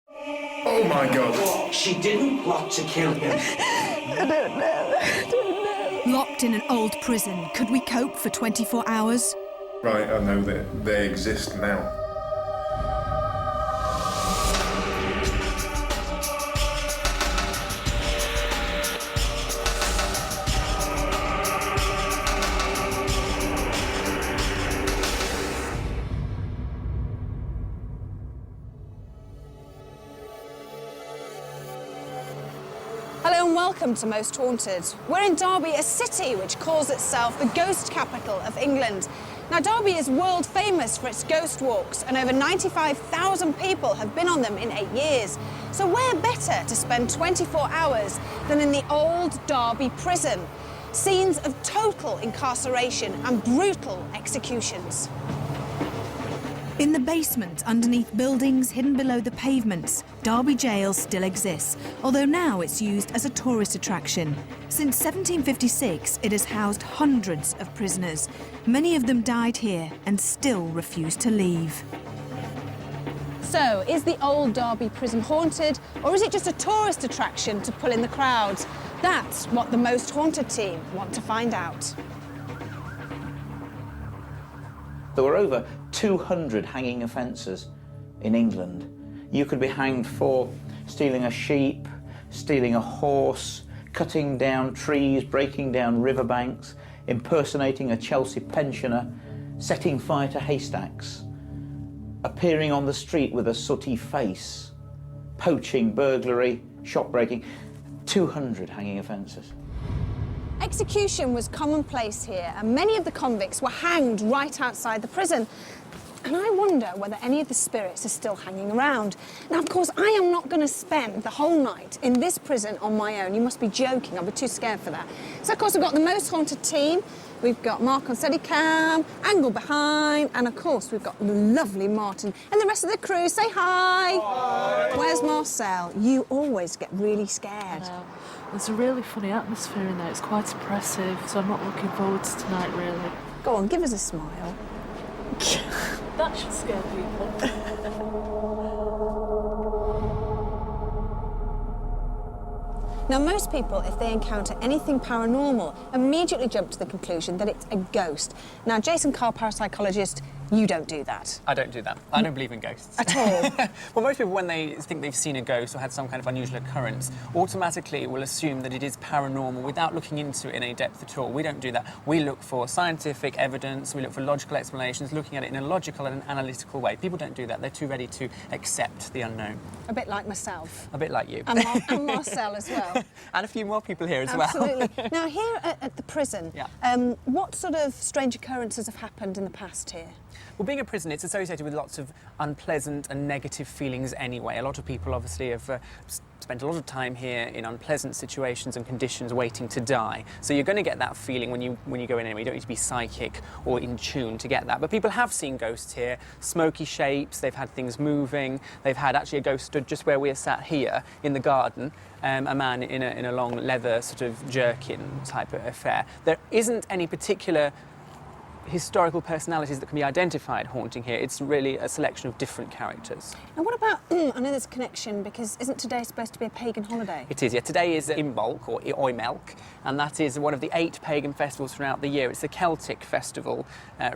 Oh my God. She didn't plot to kill him. I don't know. Locked in an old prison, could we cope for 24 hours? Right, I know that they exist now. Hello and welcome to Most Haunted. We're in Derby, a city which calls itself the ghost capital of England. Now, Derby is world famous for its ghost walks, and over 95,000 people have been on them in 8 years. So where better to spend 24 hours than in the old Derby prison? Scenes of total incarceration and brutal executions. In the basement, underneath buildings hidden below the pavements, Derby Jail still exists, although now it's used as a tourist attraction. Since 1756, it has housed hundreds of prisoners. Many of them died here and still refuse to leave. So, is the old Derby prison haunted, or is it just a tourist attraction to pull in the crowds? That's what the Most Haunted team want to find out. There were over 200 hanging offences in England. You could be hanged for stealing a sheep, stealing a horse, cutting down trees, breaking down riverbanks, impersonating a Chelsea pensioner, setting fire to haystacks, appearing on the street with a sooty face, poaching, burglary, shop breaking. 200 hanging offences. Execution was commonplace here, and many of the convicts were hanged right outside the prison. And I wonder whether any of the spirits are still hanging around. Now, of course, I am not going to spend the whole night in this prison on my own. You must be joking. I'll be too scared for that. So, of course, we've got the Most Haunted team. We've got Mark on Steadicam, Angle behind, and, of course, we've got the lovely Martin and the rest of the crew. Say hi. Hi. Where's Marcel? You always get really scared. There's a really funny atmosphere in there. It's quite oppressive, so I'm not looking forward to tonight, really. Go on, give us a smile. That should scare people. Now, most people, if they encounter anything paranormal, immediately jump to the conclusion that it's a ghost. Now, Jason Carr, parapsychologist, you don't do that. I don't do that. I don't believe in ghosts. At all? Well, most people, when they think they've seen a ghost or had some kind of unusual occurrence, automatically will assume that it is paranormal without looking into it in any depth at all. We don't do that. We look for scientific evidence, we look for logical explanations, looking at it in a logical and an analytical way. People don't do that. They're too ready to accept the unknown. A bit like myself. A bit like you. And Marcel as well. And a few more people here as Absolutely. well. Now, here at the prison, what sort of strange occurrences have happened in the past here? Well, being a prison, it's associated with lots of unpleasant and negative feelings anyway. A lot of people obviously have spent a lot of time here in unpleasant situations and conditions waiting to die. So you're going to get that feeling when you go in anyway. You don't need to be psychic or in tune to get that. But people have seen ghosts here, smoky shapes, they've had things moving, they've had actually a ghost stood just where we are sat here in the garden, a man in a long leather sort of jerkin type of affair. There isn't any particular historical personalities that can be identified haunting here. It's really a selection of different characters. And what about, I know there's a connection, because isn't today supposed to be a pagan holiday? It is, yeah. Today is Imbolc, or Oimelc, and that is one of the 8 pagan festivals throughout the year. It's a Celtic festival,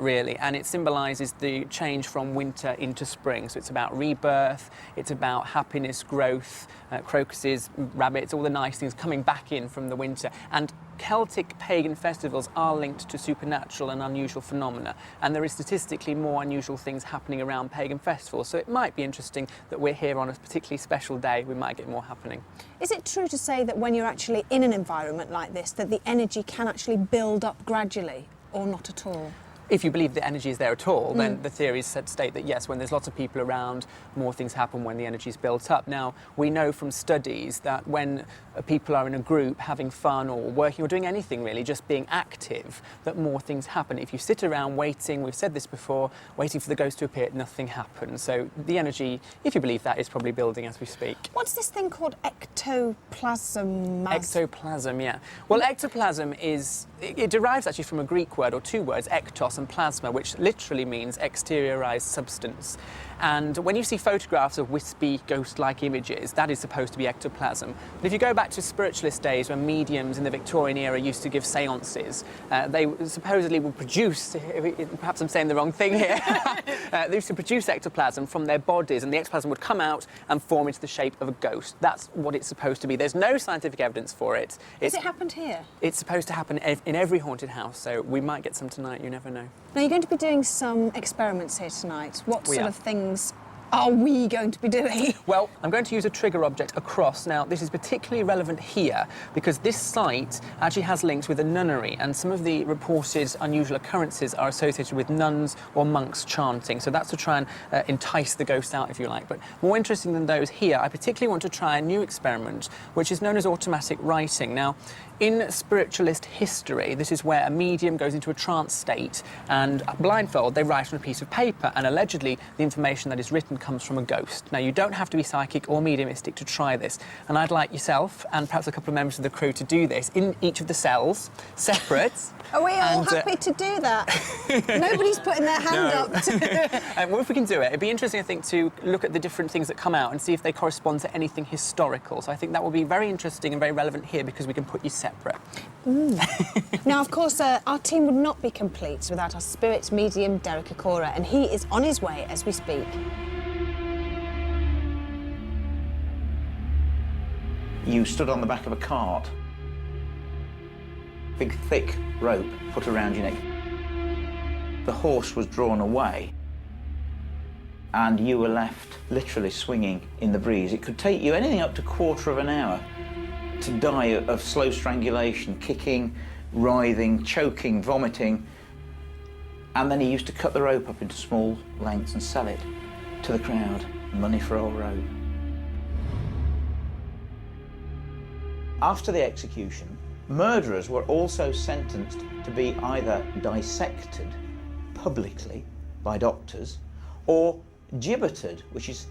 really, and it symbolises the change from winter into spring. So it's about rebirth, it's about happiness, growth, crocuses, rabbits, all the nice things coming back in from the winter. And Celtic pagan festivals are linked to supernatural and unusual phenomena, and there is statistically more unusual things happening around pagan festivals, so it might be interesting that we're here on a particularly special day. We might get more happening. Is it true to say that when you're actually in an environment like this, that the energy can actually build up gradually, or not at all? If you believe the energy is there at all, then the theories state that yes, when there's lots of people around, more things happen when the energy is built up. Now, we know from studies that when people are in a group having fun or working or doing anything really, just being active, that more things happen. If you sit around waiting, we've said this before, waiting for the ghost to appear, nothing happens. So the energy, if you believe that, is probably building as we speak. What's this thing called ectoplasm? Ectoplasm, yeah. Well, ectoplasm is, it derives actually from a Greek word, or 2 words, ektos ectoplasm plasma, which literally means exteriorized substance. And when you see photographs of wispy, ghost-like images, that is supposed to be ectoplasm. But if you go back to spiritualist days when mediums in the Victorian era used to give seances, they supposedly would produce, perhaps I'm saying the wrong thing here, they used to produce ectoplasm from their bodies, and the ectoplasm would come out and form into the shape of a ghost. That's what it's supposed to be. There's no scientific evidence for it. Has it happened here? It's supposed to happen in every haunted house, so we might get some tonight, you never know. Now, you're going to be doing some experiments here tonight. What We sort are. of things are we going to be doing? Well, I'm going to use a trigger object, a cross. Now, this is particularly relevant here because this site actually has links with a nunnery, and some of the reported unusual occurrences are associated with nuns or monks chanting. So that's to try and entice the ghosts out, if you like. But more interesting than those here, I particularly want to try a new experiment, which is known as automatic writing. Now, in spiritualist history, this is where a medium goes into a trance state and, blindfold, they write on a piece of paper, and allegedly the information that is written comes from a ghost. Now, you don't have to be psychic or mediumistic to try this, and I'd like yourself and perhaps a couple of members of the crew to do this in each of the cells, separate. Are we all And, happy to do that? Nobody's putting their hand up. Well, if we can do it, it'd be interesting, I think, to look at the different things that come out and see if they correspond to anything historical. So I think that will be very interesting and very relevant here because we can put you separate. Now, of course, our team would not be complete without our spirit medium, Derek Akora, and he is on his way as we speak. You stood on the back of a cart, big thick rope put around your neck. The horse was drawn away and you were left literally swinging in the breeze. It could take you anything up to a quarter of an hour to die of slow strangulation, kicking, writhing, choking, vomiting. And then he used to cut the rope up into small lengths and sell it to the crowd. Money for old rope. After the execution, murderers were also sentenced to be either dissected publicly by doctors or gibbeted, which is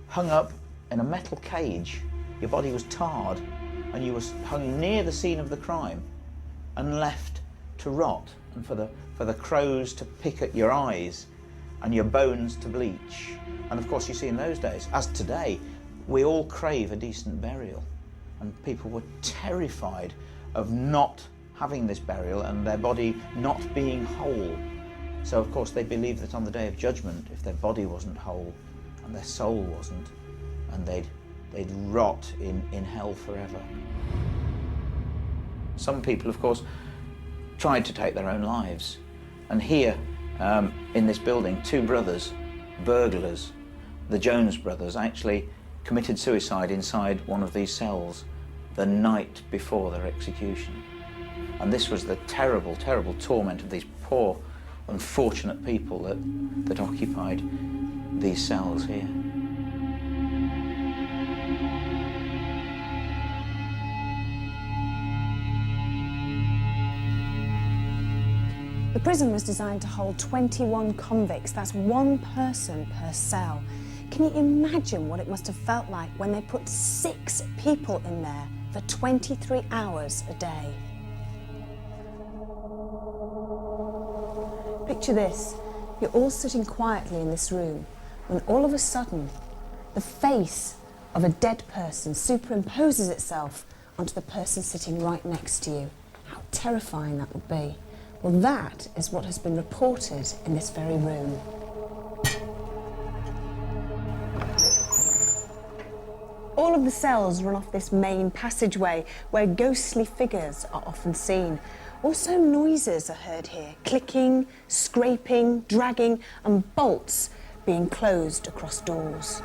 hung up in a metal cage. Your body was tarred and you were hung near the scene of the crime and left to rot, and for the crows to pick at your eyes and your bones to bleach. And of course, you see, in those days, as today, we all crave a decent burial. And people were terrified of not having this burial and their body not being whole. So, of course, they believed that on the Day of Judgment, if their body wasn't whole and their soul wasn't, and they'd rot in hell forever. Some people, of course, tried to take their own lives. And here, in this building, two brothers, burglars, the Jones brothers, actually committed suicide inside one of these cells the night before their execution. And this was the terrible, terrible torment of these poor, unfortunate people that occupied these cells here. The prison was designed to hold 21 convicts. That's one person per cell. Can you imagine what it must have felt like when they put 6 people in there for 23 hours a day? Picture this. You're all sitting quietly in this room when all of a sudden the face of a dead person superimposes itself onto the person sitting right next to you. How terrifying that would be. Well, that is what has been reported in this very room. All of the cells run off this main passageway where ghostly figures are often seen. Also, noises are heard here, clicking, scraping, dragging, and bolts being closed across doors.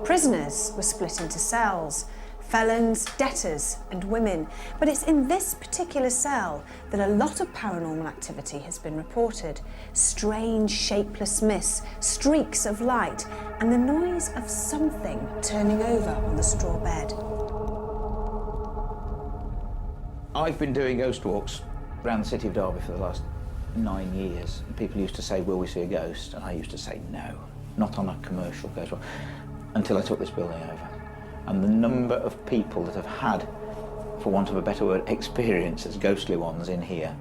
Prisoners were split into cells. Felons, debtors, and women. But it's in this particular cell that a lot of paranormal activity has been reported. Strange, shapeless mists, streaks of light, and the noise of something turning over on the straw bed. I've been doing ghost walks around the city of Derby for the last 9 years. And people used to say, will we see a ghost? And I used to say, no, not on a commercial ghost walk, until I took this building over. And the number of people that have had for want of a better word, experience as ghostly ones in here.